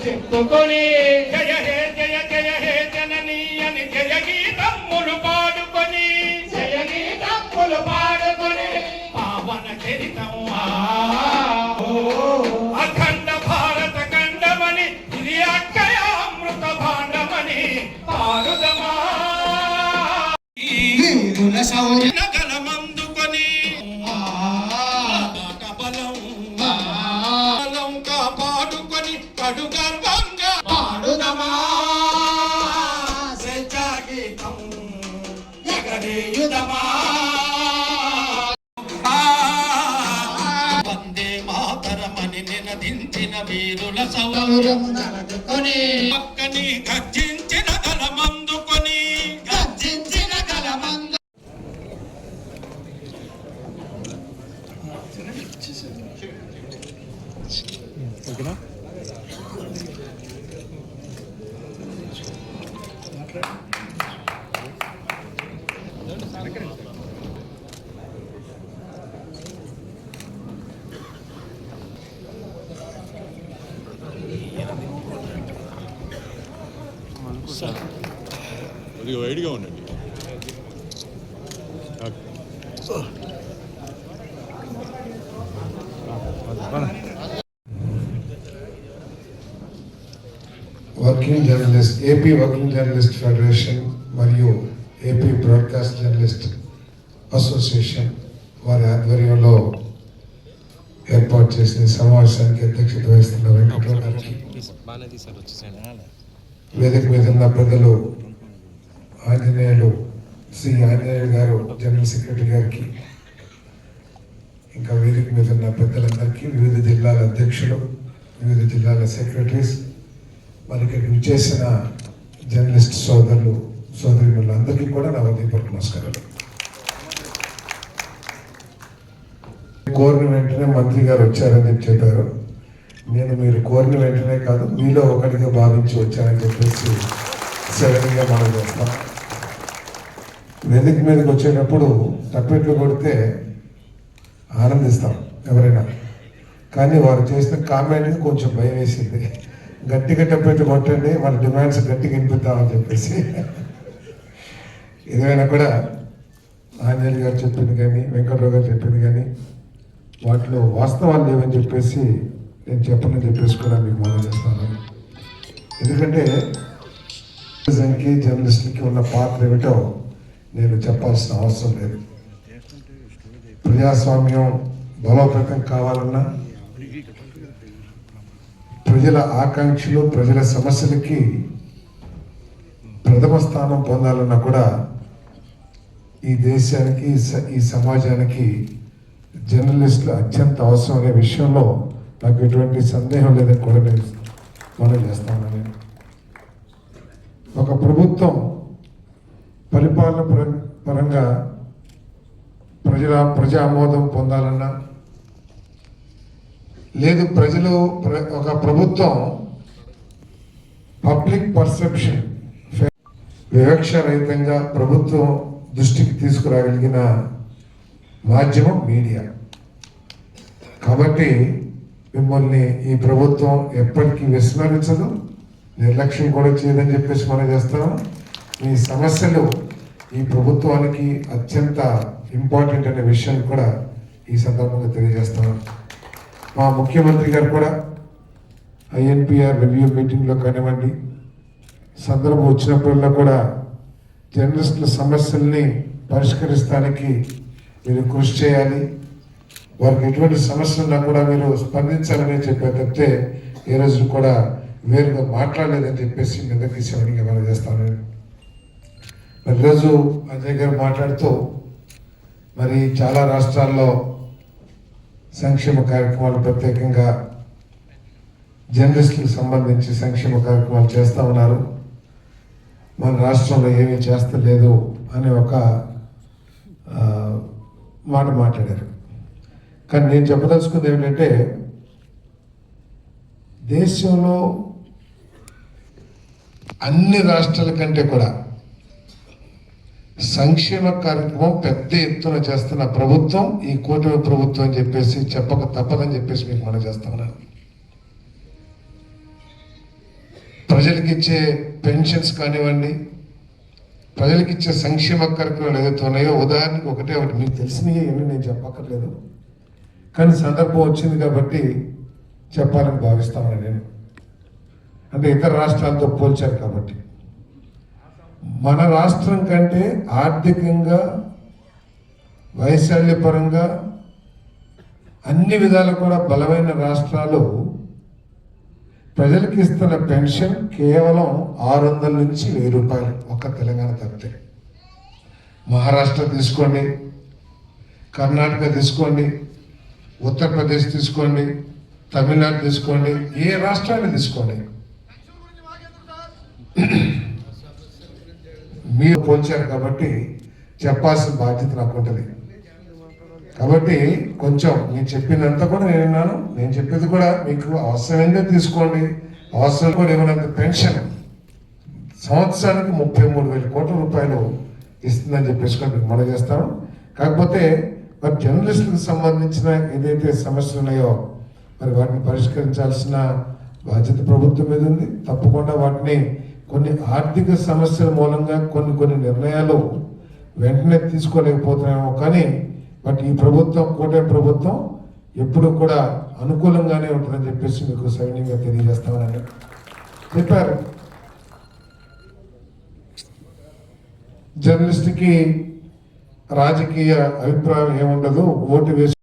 చెప్పుకొని జయ హే జయ జయ హే జననీ అని జయ గీతమ్ములు పాడుకొని జయ గీతమ్ములు పాడుకొని పావన చరితం అఖండ భారత ఖండమని ఇది అక్షయ అమృత భాండమని పాడుదమా గలమందుకొని బలం కాపాడుకొని కడు గర్వంగా పాడుదమా స్వేచ్ఛా గీతం ఎగరేయుదమా వందే మాతరమని నినదించిన వీరుల సౌరము నలుగుకొని పక్కని గర్జించిన గలమందుకొని గర్జించిన గలమందు ఓకేనా కొద్దిగా వైడ్గా ఉండండి. Working journalist AP working journalist federation మరియు ఏపీ బ్రాడ్కాస్ట్ జర్నలిస్ట్ అసోసియేషన్ వారి ఆధ్వర్యంలో ఏర్పాటు చేసిన సమావేశానికి అధ్యక్షత వహిస్తున్న వెంకటరావు గారికి, వేదిక మీద ఉన్న పెద్దలు ఆంజనేయులు శ్రీ ఆంజనేయులు గారు జనరల్ సెక్రటరీ గారికి, ఇంకా వేదిక మీద ఉన్న పెద్దలందరికీ, వివిధ జిల్లాల అధ్యక్షులు, వివిధ జిల్లాల సెక్రటరీస్, మరి ఇక్కడికి విచ్చేసిన జర్నలిస్ట్ సోదరులు సోదరులు అందరికీ కూడా నా హృదయపూర్వక నమస్కారాలు. కోరిన వెంటనే మంత్రి గారు వచ్చారని చెప్పారు. నేను మీరు కోరిన వెంటనే కాదు, మీలో ఒకటిగా భావించి వచ్చానని చెప్పేసి సడన్గా మనం చేస్తాం. వేదిక మీదకి వచ్చేటప్పుడు తప్పెట్లు కొడితే ఆనందిస్తాం ఎవరైనా, కానీ వారు చేసిన కామెంట్కి కొంచెం భయం వేసింది. గట్టిగా టప్పెట్లు కొట్టండి, మన డిమాండ్స్ గట్టిగా వినిపిద్దామని చెప్పేసి. ఏదైనా కూడా ఆంజనేయులు గారు చెప్పింది కానీ, వెంకటరావు గారు చెప్పింది కానీ వాటిలో వాస్తవాలు లేవని చెప్పేసి నేను చెప్పనని చెప్పేసి కూడా మీకు మనం చేస్తాను. ఎందుకంటే జర్నలిస్టులకి ఉన్న పాత్ర ఏమిటో నేను చెప్పాల్సిన అవసరం లేదు. ప్రజాస్వామ్యం బలోపేతం కావాలన్నా, ప్రజల ఆకాంక్షలు, ప్రజల సమస్యలకి ప్రథమ స్థానం పొందాలన్నా కూడా ఈ దేశానికి, ఈ సమాజానికి జర్నలిస్టులు అత్యంత అవసరం అనే విషయంలో నాకు ఎటువంటి సందేహం లేదని కూడా నేను మనం చేస్తాను. నేను ఒక ప్రభుత్వం పరిపాలన పరంగా ప్రజా ఆమోదం పొందాలన్నా, లేదు ప్రజలు ఒక ప్రభుత్వం పబ్లిక్ పర్సెప్షన్ వివక్ష రహితంగా ప్రభుత్వం దృష్టికి తీసుకురాగలిగిన మాధ్యమం మీడియా. కాబట్టి మిమ్మల్ని ఈ ప్రభుత్వం ఎప్పటికీ విస్మరించదు, నిర్లక్ష్యం కూడా చేయదని చెప్పేసి మనం చేస్తాం. మీ సమస్యలు ఈ ప్రభుత్వానికి అత్యంత ఇంపార్టెంట్ అనే విషయాన్ని కూడా ఈ సందర్భంగా తెలియజేస్తాను. మా ముఖ్యమంత్రి గారు కూడా ఐఎన్పిఆర్ రివ్యూ మీటింగ్లో కానివ్వండి, సందర్భం వచ్చినప్పుడల్లా కూడా జర్నలిస్టుల సమస్యల్ని పరిష్కరిస్తానికి మీరు కృషి చేయాలి, వారికి ఎటువంటి సమస్యలు ఉన్నా కూడా మీరు స్పందించాలని చెప్పారు తప్పితే ఏ రోజు కూడా వేరుగా మాట్లాడలేదని చెప్పేసి నిందకీసేవాడిని మనం చేస్తాను. మరి ఈరోజు అజయ్ గారు మాట్లాడుతూ మరి చాలా రాష్ట్రాల్లో సంక్షేమ కార్యక్రమాలు, ప్రత్యేకంగా జర్నలిస్టులకు సంబంధించి సంక్షేమ కార్యక్రమాలు చేస్తూ ఉన్నారు, మన రాష్ట్రంలో ఏమీ చేస్తలేదు అనే ఒక మాట మాట్లాడారు. కానీ నేను చెప్పదలుచుకుంది ఏమిటంటే, దేశంలో అన్ని రాష్ట్రాల కంటే కూడా సంక్షేమ కార్యక్రమం పెద్ద ఎత్తున చేస్తున్న ప్రభుత్వం ఈ కూటమి ప్రభుత్వం అని చెప్పేసి చెప్పక తప్పదని చెప్పేసి మీకు మనం చేస్తా ఉన్నాను. ప్రజలకు ఇచ్చే పెన్షన్స్ కానివ్వండి, ప్రజలకు ఇచ్చే సంక్షేమ కార్యక్రమాలు ఏదైతే ఉన్నాయో, ఉదాహరణకి ఒకటి మీకు తెలిసినవి ఏమీ నేను చెప్పక్కర్లేదు, కానీ సందర్భం వచ్చింది కాబట్టి చెప్పాలని భావిస్తామని నేను. అంటే ఇతర రాష్ట్రాలతో పోల్చారు కాబట్టి. మన రాష్ట్రం కంటే ఆర్థికంగా, వైశాల్యపరంగా అన్ని విధాలు కూడా బలమైన రాష్ట్రాలు ప్రజలకు ఇస్తున్న పెన్షన్ కేవలం 600 నుంచి 1000 రూపాయలు, ఒక్క తెలంగాణ తప్పితే. మహారాష్ట్ర తీసుకోండి, కర్ణాటక తీసుకోండి, ఉత్తరప్రదేశ్ తీసుకోండి, తమిళనాడు తీసుకోండి, ఏ రాష్ట్రాన్ని తీసుకోండి, మీరు పోల్చారు కాబట్టి చెప్పాల్సిన బాధ్యత నాకు ఉంటుంది. కాబట్టి కొంచెం మీరు చెప్పినంత కూడా నేను విన్నాను, నేను చెప్పేది కూడా మీకు అవసరమైందే తీసుకోండి. అవసరం కూడా ఏమైనా పెన్షన్ సంవత్సరానికి 33,000 కోట్ల రూపాయలు ఇస్తుందని చెప్పేసి కూడా మీకు మనం చేస్తాను. కాకపోతే మరి జర్నలిస్టులకు సంబంధించిన ఏదైతే సమస్యలు ఉన్నాయో మరి వాటిని పరిష్కరించాల్సిన బాధ్యత ప్రభుత్వం మీద ఉంది. తప్పకుండా వాటిని కొన్ని ఆర్థిక సమస్యల మూలంగా కొన్ని నిర్ణయాలు వెంటనే తీసుకోలేకపోతున్నామో, కానీ బట్ ఈ ప్రభుత్వం, కూటమి ప్రభుత్వం ఎప్పుడు కూడా అనుకూలంగానే ఉంటుందని చెప్పేసి మీకు సవినీయంగా తెలియజేస్తామని చెప్పారు. జర్నలిస్ట్కి రాజకీయ అభిప్రాయం ఏముండదు, ఓటు వేసి